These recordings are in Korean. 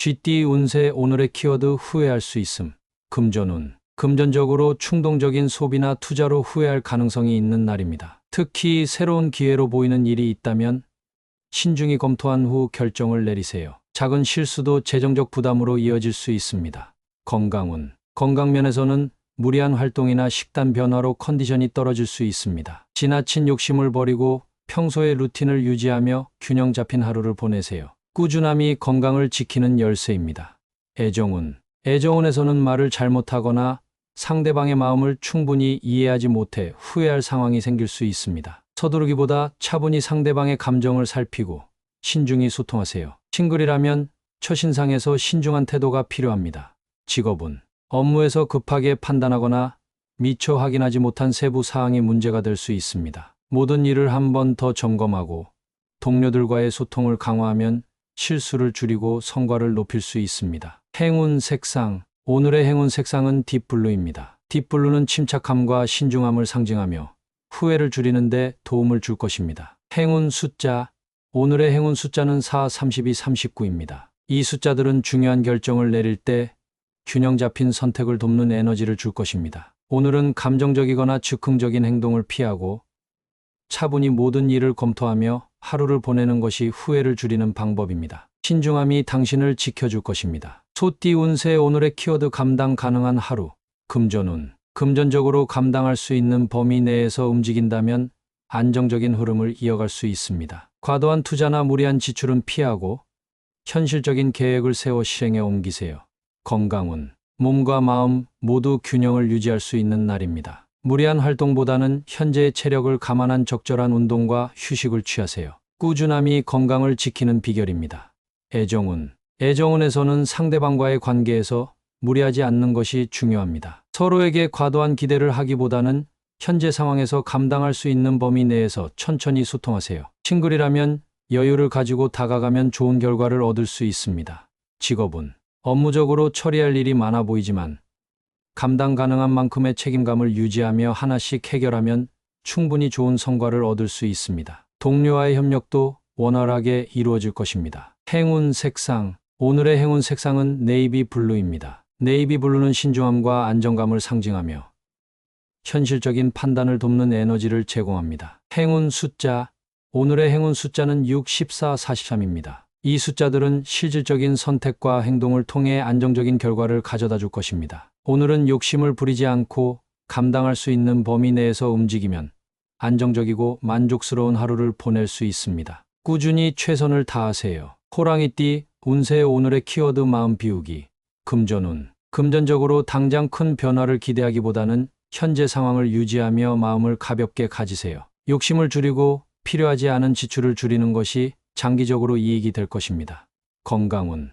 쥐띠 운세 오늘의 키워드 후회할 수 있음. 금전운. 금전적으로 충동적인 소비나 투자로 후회할 가능성이 있는 날입니다. 특히 새로운 기회로 보이는 일이 있다면 신중히 검토한 후 결정을 내리세요. 작은 실수도 재정적 부담으로 이어질 수 있습니다. 건강운. 건강면에서는 무리한 활동이나 식단 변화로 컨디션이 떨어질 수 있습니다. 지나친 욕심을 버리고 평소의 루틴을 유지하며 균형 잡힌 하루를 보내세요. 꾸준함이 건강을 지키는 열쇠입니다. 애정운. 애정운에서는 말을 잘못하거나 상대방의 마음을 충분히 이해하지 못해 후회할 상황이 생길 수 있습니다. 서두르기보다 차분히 상대방의 감정을 살피고 신중히 소통하세요. 싱글이라면 첫인상에서 신중한 태도가 필요합니다. 직업운. 업무에서 급하게 판단하거나 미처 확인하지 못한 세부 사항이 문제가 될 수 있습니다. 모든 일을 한 번 더 점검하고 동료들과의 소통을 강화하면 실수를 줄이고 성과를 높일 수 있습니다. 행운 색상. 오늘의 행운 색상은 딥블루입니다. 딥블루는 침착함과 신중함을 상징하며 후회를 줄이는 데 도움을 줄 것입니다. 행운 숫자. 오늘의 행운 숫자는 4, 32, 39입니다. 이 숫자들은 중요한 결정을 내릴 때 균형 잡힌 선택을 돕는 에너지를 줄 것입니다. 오늘은 감정적이거나 즉흥적인 행동을 피하고 차분히 모든 일을 검토하며 하루를 보내는 것이 후회를 줄이는 방법입니다. 신중함이 당신을 지켜줄 것입니다. 소띠 운세 오늘의 키워드 감당 가능한 하루. 금전운. 금전적으로 감당할 수 있는 범위 내에서 움직인다면 안정적인 흐름을 이어갈 수 있습니다. 과도한 투자나 무리한 지출은 피하고 현실적인 계획을 세워 실행에 옮기세요. 건강운. 몸과 마음 모두 균형을 유지할 수 있는 날입니다. 무리한 활동보다는 현재의 체력을 감안한 적절한 운동과 휴식을 취하세요. 꾸준함이 건강을 지키는 비결입니다. 애정운. 애정운에서는 상대방과의 관계에서 무리하지 않는 것이 중요합니다. 서로에게 과도한 기대를 하기보다는 현재 상황에서 감당할 수 있는 범위 내에서 천천히 소통하세요. 싱글이라면 여유를 가지고 다가가면 좋은 결과를 얻을 수 있습니다. 직업운. 업무적으로 처리할 일이 많아 보이지만 감당 가능한 만큼의 책임감을 유지하며 하나씩 해결하면 충분히 좋은 성과를 얻을 수 있습니다. 동료와의 협력도 원활하게 이루어질 것입니다. 행운 색상. 오늘의 행운 색상은 네이비 블루입니다. 네이비 블루는 신중함과 안정감을 상징하며 현실적인 판단을 돕는 에너지를 제공합니다. 행운 숫자. 오늘의 행운 숫자는 6, 14, 43입니다. 이 숫자들은 실질적인 선택과 행동을 통해 안정적인 결과를 가져다 줄 것입니다. 오늘은 욕심을 부리지 않고 감당할 수 있는 범위 내에서 움직이면 안정적이고 만족스러운 하루를 보낼 수 있습니다. 꾸준히 최선을 다하세요. 호랑이띠 운세 오늘의 키워드 마음 비우기. 금전운. 금전적으로 당장 큰 변화를 기대하기보다는 현재 상황을 유지하며 마음을 가볍게 가지세요. 욕심을 줄이고 필요하지 않은 지출을 줄이는 것이 장기적으로 이익이 될 것입니다. 건강운.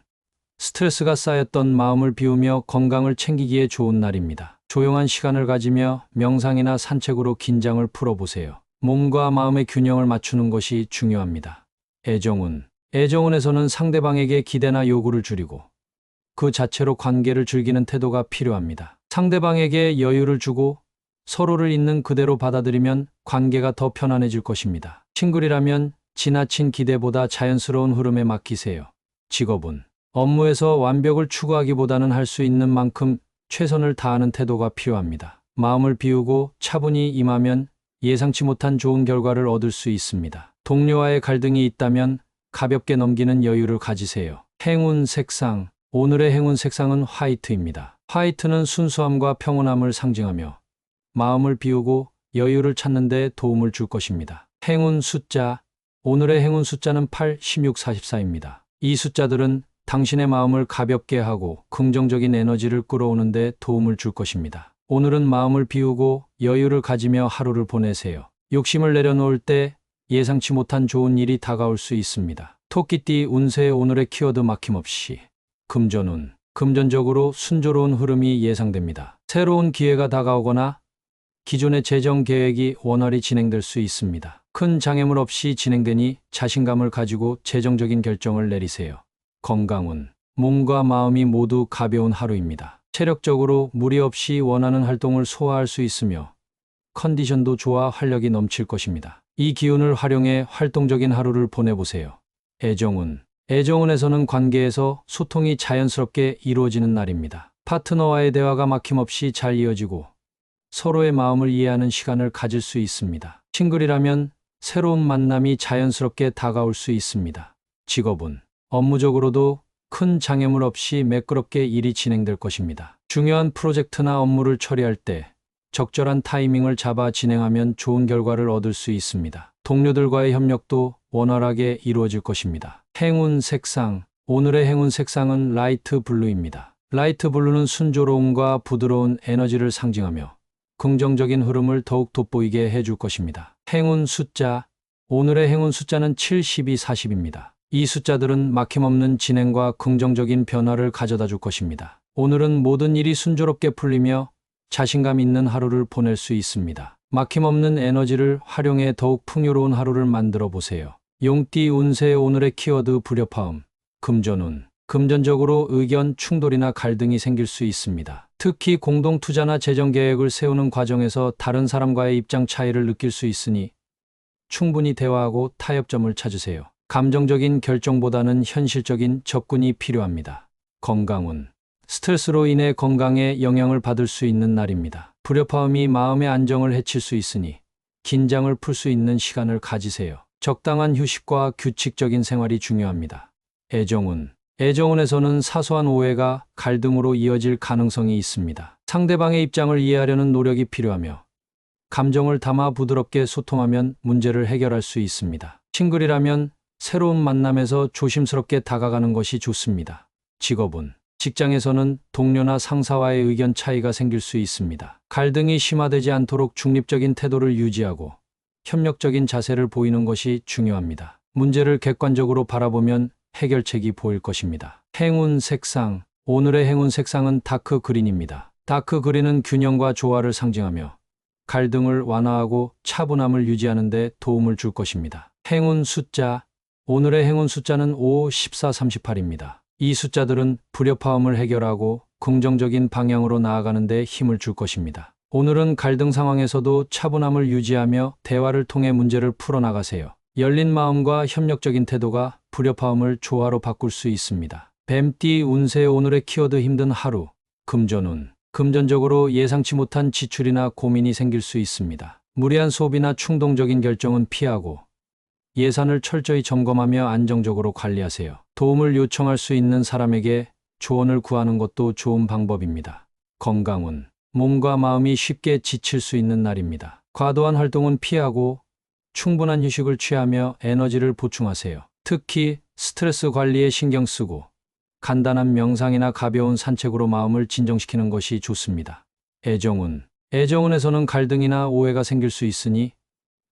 스트레스가 쌓였던 마음을 비우며 건강을 챙기기에 좋은 날입니다. 조용한 시간을 가지며 명상이나 산책으로 긴장을 풀어보세요. 몸과 마음의 균형을 맞추는 것이 중요합니다. 애정운. 애정운에서는 상대방에게 기대나 요구를 줄이고 그 자체로 관계를 즐기는 태도가 필요합니다. 상대방에게 여유를 주고 서로를 있는 그대로 받아들이면 관계가 더 편안해질 것입니다. 싱글이라면 지나친 기대보다 자연스러운 흐름에 맡기세요. 직업운. 업무에서 완벽을 추구하기보다는 할 수 있는 만큼 최선을 다하는 태도가 필요합니다. 마음을 비우고 차분히 임하면 예상치 못한 좋은 결과를 얻을 수 있습니다. 동료와의 갈등이 있다면 가볍게 넘기는 여유를 가지세요. 행운 색상. 오늘의 행운 색상은 화이트입니다. 화이트는 순수함과 평온함을 상징하며 마음을 비우고 여유를 찾는 데 도움을 줄 것입니다. 행운 숫자. 오늘의 행운 숫자는 8, 16, 44입니다. 이 숫자들은 당신의 마음을 가볍게 하고 긍정적인 에너지를 끌어오는 데 도움을 줄 것입니다. 오늘은 마음을 비우고 여유를 가지며 하루를 보내세요. 욕심을 내려놓을 때 예상치 못한 좋은 일이 다가올 수 있습니다. 토끼띠 운세 오늘의 키워드 막힘없이. 금전운. 금전적으로 순조로운 흐름이 예상됩니다. 새로운 기회가 다가오거나 기존의 재정 계획이 원활히 진행될 수 있습니다. 큰 장애물 없이 진행되니 자신감을 가지고 재정적인 결정을 내리세요. 건강운. 몸과 마음이 모두 가벼운 하루입니다. 체력적으로 무리 없이 원하는 활동을 소화할 수 있으며 컨디션도 좋아 활력이 넘칠 것입니다. 이 기운을 활용해 활동적인 하루를 보내보세요. 애정운. 애정운에서는 관계에서 소통이 자연스럽게 이루어지는 날입니다. 파트너와의 대화가 막힘없이 잘 이어지고 서로의 마음을 이해하는 시간을 가질 수 있습니다. 싱글이라면 새로운 만남이 자연스럽게 다가올 수 있습니다. 직업은 업무적으로도 큰 장애물 없이 매끄럽게 일이 진행될 것입니다. 중요한 프로젝트나 업무를 처리할 때 적절한 타이밍을 잡아 진행하면 좋은 결과를 얻을 수 있습니다. 동료들과의 협력도 원활하게 이루어질 것입니다. 행운 색상. 오늘의 행운 색상은 라이트 블루입니다. 라이트 블루는 순조로움과 부드러운 에너지를 상징하며 긍정적인 흐름을 더욱 돋보이게 해줄 것입니다. 행운 숫자. 오늘의 행운 숫자는 72, 40입니다. 이 숫자들은 막힘없는 진행과 긍정적인 변화를 가져다 줄 것입니다. 오늘은 모든 일이 순조롭게 풀리며 자신감 있는 하루를 보낼 수 있습니다. 막힘없는 에너지를 활용해 더욱 풍요로운 하루를 만들어 보세요. 용띠 운세. 오늘의 키워드 불협화음, 금전운. 금전적으로 의견 충돌이나 갈등이 생길 수 있습니다. 특히 공동 투자나 재정 계획을 세우는 과정에서 다른 사람과의 입장 차이를 느낄 수 있으니 충분히 대화하고 타협점을 찾으세요. 감정적인 결정보다는 현실적인 접근이 필요합니다. 건강운. 스트레스로 인해 건강에 영향을 받을 수 있는 날입니다. 불협화음이 마음의 안정을 해칠 수 있으니 긴장을 풀 수 있는 시간을 가지세요. 적당한 휴식과 규칙적인 생활이 중요합니다. 애정운. 애정운에서는 사소한 오해가 갈등으로 이어질 가능성이 있습니다. 상대방의 입장을 이해하려는 노력이 필요하며 감정을 담아 부드럽게 소통하면 문제를 해결할 수 있습니다. 싱글이라면 새로운 만남에서 조심스럽게 다가가는 것이 좋습니다. 직업은 직장에서는 동료나 상사와의 의견 차이가 생길 수 있습니다. 갈등이 심화되지 않도록 중립적인 태도를 유지하고 협력적인 자세를 보이는 것이 중요합니다. 문제를 객관적으로 바라보면 해결책이 보일 것입니다. 행운 색상. 오늘의 행운 색상은 다크 그린입니다. 다크 그린은 균형과 조화를 상징하며 갈등을 완화하고 차분함을 유지하는 데 도움을 줄 것입니다. 행운 숫자. 오늘의 행운 숫자는 5, 14, 38입니다. 이 숫자들은 불협화음을 해결하고 긍정적인 방향으로 나아가는 데 힘을 줄 것입니다. 오늘은 갈등 상황에서도 차분함을 유지하며 대화를 통해 문제를 풀어나가세요. 열린 마음과 협력적인 태도가 불협화음을 조화로 바꿀 수 있습니다. 뱀띠 운세. 오늘의 키워드 힘든 하루, 금전운. 금전적으로 예상치 못한 지출이나 고민이 생길 수 있습니다. 무리한 소비나 충동적인 결정은 피하고 예산을 철저히 점검하며 안정적으로 관리하세요. 도움을 요청할 수 있는 사람에게 조언을 구하는 것도 좋은 방법입니다. 건강운. 몸과 마음이 쉽게 지칠 수 있는 날입니다. 과도한 활동은 피하고 충분한 휴식을 취하며 에너지를 보충하세요. 특히 스트레스 관리에 신경 쓰고 간단한 명상이나 가벼운 산책으로 마음을 진정시키는 것이 좋습니다. 애정운. 애정운에서는 갈등이나 오해가 생길 수 있으니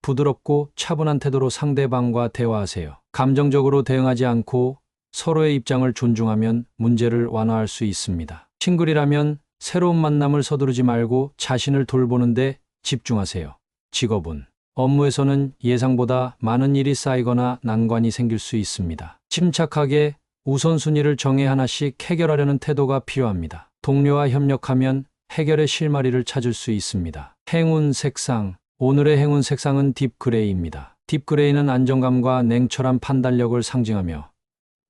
부드럽고 차분한 태도로 상대방과 대화하세요. 감정적으로 대응하지 않고 서로의 입장을 존중하면 문제를 완화할 수 있습니다. 싱글이라면 새로운 만남을 서두르지 말고 자신을 돌보는 데 집중하세요. 직업은 업무에서는 예상보다 많은 일이 쌓이거나 난관이 생길 수 있습니다. 침착하게 우선순위를 정해 하나씩 해결하려는 태도가 필요합니다. 동료와 협력하면 해결의 실마리를 찾을 수 있습니다. 행운 색상. 오늘의 행운 색상은 딥그레이입니다. 딥그레이는 안정감과 냉철한 판단력을 상징하며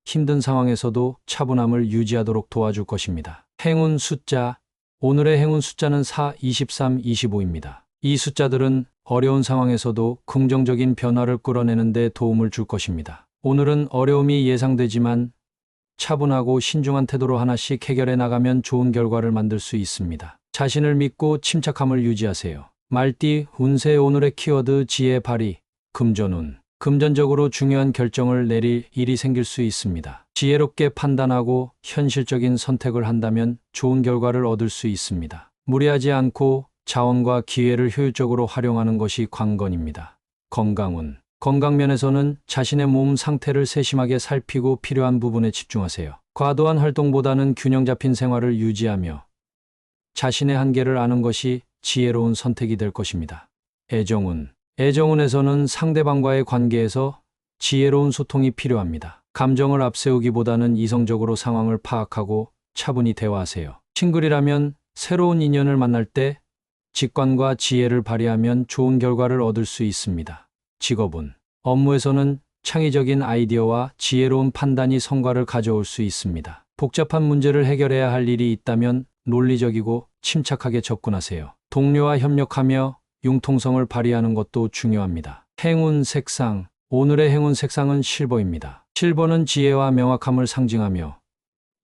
힘든 상황에서도 차분함을 유지하도록 도와줄 것입니다. 행운 숫자. 오늘의 행운 숫자는 4, 23, 25입니다. 이 숫자들은 어려운 상황에서도 긍정적인 변화를 끌어내는 데 도움을 줄 것입니다. 오늘은 어려움이 예상되지만 차분하고 신중한 태도로 하나씩 해결해 나가면 좋은 결과를 만들 수 있습니다. 자신을 믿고 침착함을 유지하세요. 말띠 운세. 오늘의 키워드 지혜 발휘, 금전운. 금전적으로 중요한 결정을 내릴 일이 생길 수 있습니다. 지혜롭게 판단하고 현실적인 선택을 한다면 좋은 결과를 얻을 수 있습니다. 무리하지 않고 자원과 기회를 효율적으로 활용하는 것이 관건입니다. 건강운. 건강면에서는 자신의 몸 상태를 세심하게 살피고 필요한 부분에 집중하세요. 과도한 활동보다는 균형 잡힌 생활을 유지하며 자신의 한계를 아는 것이 지혜로운 선택이 될 것입니다. 애정운. 애정운에서는 상대방과의 관계에서 지혜로운 소통이 필요합니다. 감정을 앞세우기보다는 이성적으로 상황을 파악하고 차분히 대화하세요. 싱글이라면 새로운 인연을 만날 때 직관과 지혜를 발휘하면 좋은 결과를 얻을 수 있습니다. 직업은 업무에서는 창의적인 아이디어와 지혜로운 판단이 성과를 가져올 수 있습니다. 복잡한 문제를 해결해야 할 일이 있다면 논리적이고 침착하게 접근하세요. 동료와 협력하며 융통성을 발휘하는 것도 중요합니다. 행운 색상. 오늘의 행운 색상은 실버입니다. 실버는 지혜와 명확함을 상징하며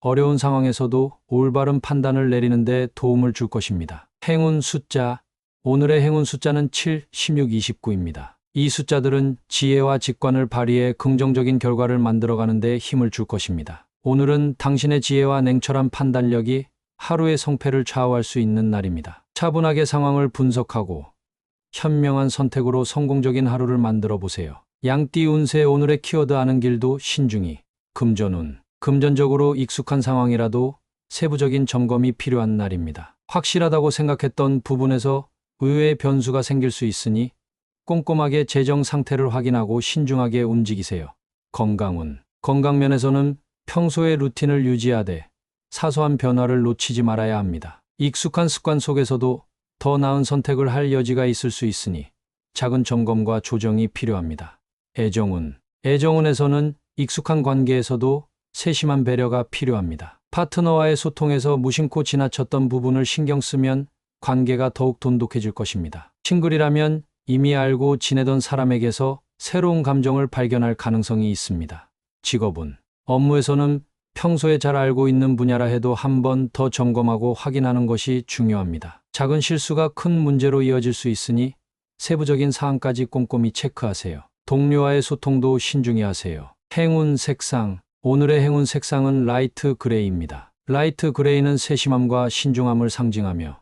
어려운 상황에서도 올바른 판단을 내리는 데 도움을 줄 것입니다. 행운 숫자. 오늘의 행운 숫자는 7, 16, 29입니다. 이 숫자들은 지혜와 직관을 발휘해 긍정적인 결과를 만들어가는 데 힘을 줄 것입니다. 오늘은 당신의 지혜와 냉철한 판단력이 하루의 성패를 좌우할 수 있는 날입니다. 차분하게 상황을 분석하고 현명한 선택으로 성공적인 하루를 만들어 보세요. 양띠 운세. 오늘의 키워드 아는 길도 신중히. 금전운. 금전적으로 익숙한 상황이라도 세부적인 점검이 필요한 날입니다. 확실하다고 생각했던 부분에서 의외의 변수가 생길 수 있으니 꼼꼼하게 재정 상태를 확인하고 신중하게 움직이세요. 건강운. 건강면에서는 평소의 루틴을 유지하되 사소한 변화를 놓치지 말아야 합니다. 익숙한 습관 속에서도 더 나은 선택을 할 여지가 있을 수 있으니 작은 점검과 조정이 필요합니다. 애정운. 애정운에서는 익숙한 관계에서도 세심한 배려가 필요합니다. 파트너와의 소통에서 무심코 지나쳤던 부분을 신경 쓰면 관계가 더욱 돈독해질 것입니다. 싱글이라면 이미 알고 지내던 사람에게서 새로운 감정을 발견할 가능성이 있습니다. 직업운. 업무에서는 평소에 잘 알고 있는 분야라 해도 한 번 더 점검하고 확인하는 것이 중요합니다. 작은 실수가 큰 문제로 이어질 수 있으니 세부적인 사항까지 꼼꼼히 체크하세요. 동료와의 소통도 신중히 하세요. 행운 색상. 오늘의 행운 색상은 라이트 그레이입니다. 라이트 그레이는 세심함과 신중함을 상징하며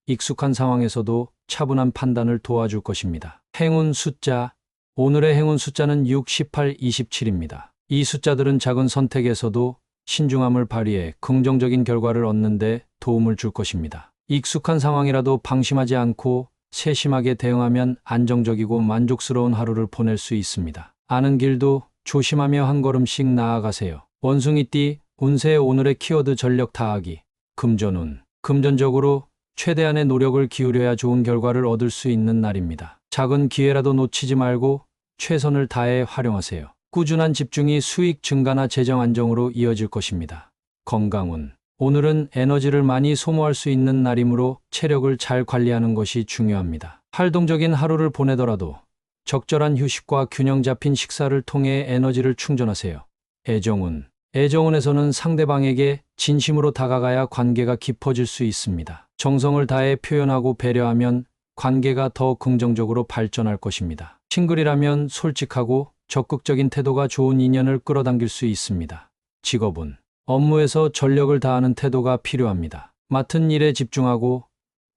익숙한 상황에서도 차분한 판단을 도와줄 것입니다. 행운 숫자. 오늘의 행운 숫자는 6, 18, 27입니다. 이 숫자들은 작은 선택에서도 신중함을 발휘해 긍정적인 결과를 얻는 데 도움을 줄 것입니다. 익숙한 상황이라도 방심하지 않고 세심하게 대응하면 안정적이고 만족스러운 하루를 보낼 수 있습니다. 아는 길도 조심하며 한 걸음씩 나아가세요. 원숭이띠 운세. 오늘의 키워드 전력 다하기. 금전운. 금전적으로 최대한의 노력을 기울여야 좋은 결과를 얻을 수 있는 날입니다. 작은 기회라도 놓치지 말고 최선을 다해 활용하세요. 꾸준한 집중이 수익 증가나 재정 안정으로 이어질 것입니다. 건강운. 오늘은 에너지를 많이 소모할 수 있는 날이므로 체력을 잘 관리하는 것이 중요합니다. 활동적인 하루를 보내더라도 적절한 휴식과 균형 잡힌 식사를 통해 에너지를 충전하세요. 애정운. 애정운에서는 상대방에게 진심으로 다가가야 관계가 깊어질 수 있습니다. 정성을 다해 표현하고 배려하면 관계가 더 긍정적으로 발전할 것입니다. 싱글이라면 솔직하고 적극적인 태도가 좋은 인연을 끌어당길 수 있습니다. 직업운. 업무에서 전력을 다하는 태도가 필요합니다. 맡은 일에 집중하고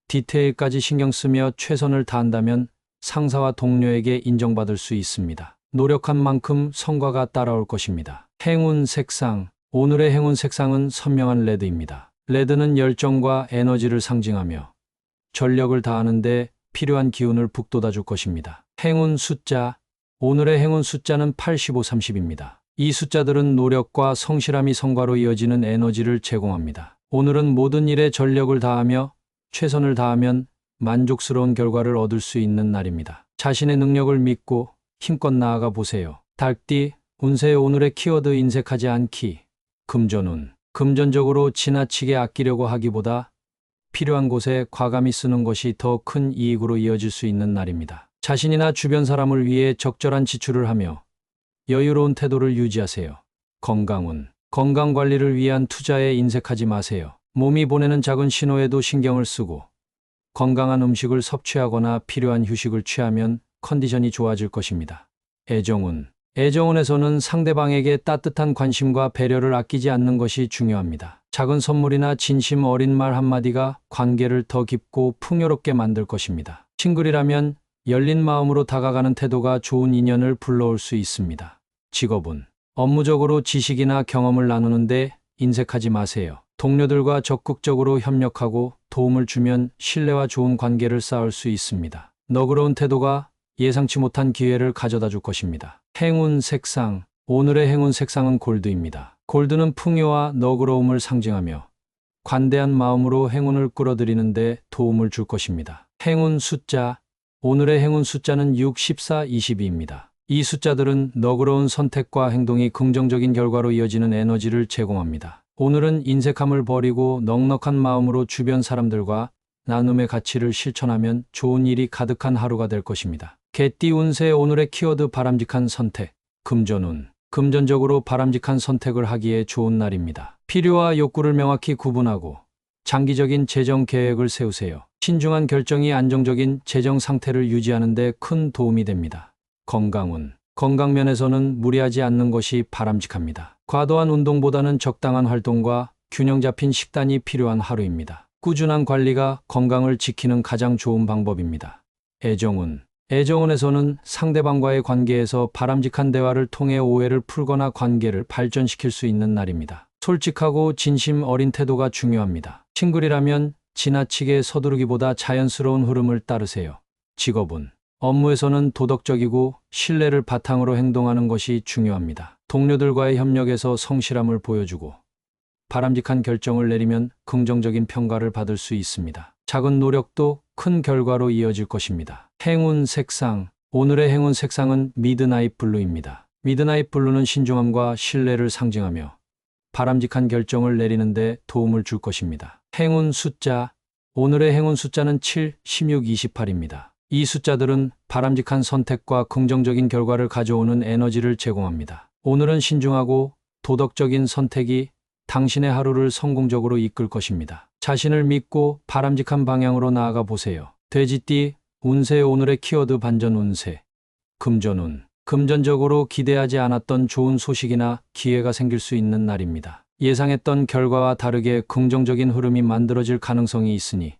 디테일까지 신경 쓰며 최선을 다한다면 상사와 동료에게 인정받을 수 있습니다. 노력한 만큼 성과가 따라올 것입니다. 행운 색상. 오늘의 행운 색상은 선명한 레드입니다. 레드는 열정과 에너지를 상징하며 전력을 다하는 데 필요한 기운을 북돋아 줄 것입니다. 행운 숫자. 오늘의 행운 숫자는 85, 30입니다. 이 숫자들은 노력과 성실함이 성과로 이어지는 에너지를 제공합니다. 오늘은 모든 일에 전력을 다하며 최선을 다하면 만족스러운 결과를 얻을 수 있는 날입니다. 자신의 능력을 믿고 힘껏 나아가 보세요. 닭띠 운세. 오늘의 키워드 인색하지 않기. 금전운. 금전적으로 지나치게 아끼려고 하기보다 필요한 곳에 과감히 쓰는 것이 더 큰 이익으로 이어질 수 있는 날입니다. 자신이나 주변 사람을 위해 적절한 지출을 하며 여유로운 태도를 유지하세요. 건강운. 건강관리를 위한 투자에 인색하지 마세요. 몸이 보내는 작은 신호에도 신경을 쓰고 건강한 음식을 섭취하거나 필요한 휴식을 취하면 컨디션이 좋아질 것입니다. 애정운. 애정운에서는 상대방에게 따뜻한 관심과 배려를 아끼지 않는 것이 중요합니다. 작은 선물이나 진심 어린 말 한마디가 관계를 더 깊고 풍요롭게 만들 것입니다. 싱글이라면 열린 마음으로 다가가는 태도가 좋은 인연을 불러올 수 있습니다. 직업운. 업무적으로 지식이나 경험을 나누는데 인색하지 마세요. 동료들과 적극적으로 협력하고 도움을 주면 신뢰와 좋은 관계를 쌓을 수 있습니다. 너그러운 태도가 예상치 못한 기회를 가져다 줄 것입니다. 행운 색상. 오늘의 행운 색상은 골드입니다. 골드는 풍요와 너그러움을 상징하며 관대한 마음으로 행운을 끌어들이는 데 도움을 줄 것입니다. 행운 숫자. 오늘의 행운 숫자는 6, 14, 22입니다. 이 숫자들은 너그러운 선택과 행동이 긍정적인 결과로 이어지는 에너지를 제공합니다. 오늘은 인색함을 버리고 넉넉한 마음으로 주변 사람들과 나눔의 가치를 실천하면 좋은 일이 가득한 하루가 될 것입니다. 개띠 운세 오늘의 키워드 바람직한 선택. 금전운. 금전적으로 바람직한 선택을 하기에 좋은 날입니다. 필요와 욕구를 명확히 구분하고 장기적인 재정 계획을 세우세요. 신중한 결정이 안정적인 재정 상태를 유지하는 데 큰 도움이 됩니다. 건강운. 건강 면에서는 무리하지 않는 것이 바람직합니다. 과도한 운동보다는 적당한 활동과 균형 잡힌 식단이 필요한 하루입니다. 꾸준한 관리가 건강을 지키는 가장 좋은 방법입니다. 애정운. 애정운에서는 상대방과의 관계에서 바람직한 대화를 통해 오해를 풀거나 관계를 발전시킬 수 있는 날입니다. 솔직하고 진심 어린 태도가 중요합니다. 싱글이라면 지나치게 서두르기보다 자연스러운 흐름을 따르세요. 직업운. 업무에서는 도덕적이고 신뢰를 바탕으로 행동하는 것이 중요합니다. 동료들과의 협력에서 성실함을 보여주고 바람직한 결정을 내리면 긍정적인 평가를 받을 수 있습니다. 작은 노력도 큰 결과로 이어질 것입니다. 행운 색상. 오늘의 행운 색상은 미드나잇 블루입니다. 미드나잇 블루는 신중함과 신뢰를 상징하며 바람직한 결정을 내리는 데 도움을 줄 것입니다. 행운 숫자. 오늘의 행운 숫자는 7, 16, 28입니다. 이 숫자들은 바람직한 선택과 긍정적인 결과를 가져오는 에너지를 제공합니다. 오늘은 신중하고 도덕적인 선택이 당신의 하루를 성공적으로 이끌 것입니다. 자신을 믿고 바람직한 방향으로 나아가 보세요. 돼지띠 운세 오늘의 키워드 반전 운세. 금전운. 금전적으로 기대하지 않았던 좋은 소식이나 기회가 생길 수 있는 날입니다. 예상했던 결과와 다르게 긍정적인 흐름이 만들어질 가능성이 있으니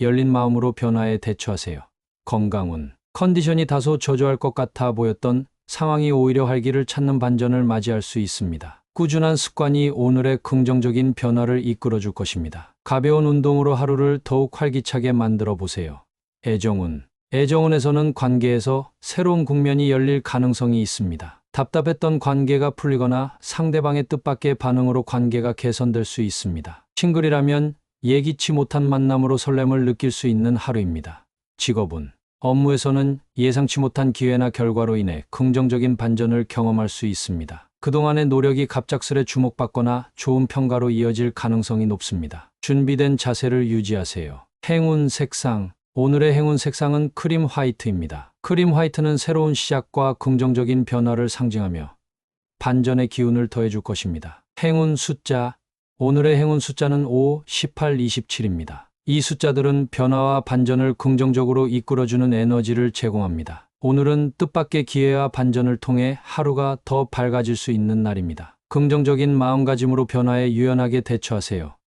열린 마음으로 변화에 대처하세요. 건강운. 컨디션이 다소 저조할 것 같아 보였던 상황이 오히려 활기를 찾는 반전을 맞이할 수 있습니다. 꾸준한 습관이 오늘의 긍정적인 변화를 이끌어 줄 것입니다. 가벼운 운동으로 하루를 더욱 활기차게 만들어 보세요. 애정운. 애정운에서는 관계에서 새로운 국면이 열릴 가능성이 있습니다. 답답했던 관계가 풀리거나 상대방의 뜻밖의 반응으로 관계가 개선될 수 있습니다. 싱글이라면 예기치 못한 만남으로 설렘을 느낄 수 있는 하루입니다. 직업운. 업무에서는 예상치 못한 기회나 결과로 인해 긍정적인 반전을 경험할 수 있습니다. 그동안의 노력이 갑작스레 주목받거나 좋은 평가로 이어질 가능성이 높습니다. 준비된 자세를 유지하세요. 행운 색상. 오늘의 행운 색상은 크림 화이트입니다. 크림 화이트는 새로운 시작과 긍정적인 변화를 상징하며 반전의 기운을 더해줄 것입니다. 행운 숫자. 오늘의 행운 숫자는 5, 18, 27입니다. 이 숫자들은 변화와 반전을 긍정적으로 이끌어주는 에너지를 제공합니다. 오늘은 뜻밖의 기회와 반전을 통해 하루가 더 밝아질 수 있는 날입니다. 긍정적인 마음가짐으로 변화에 유연하게 대처하세요.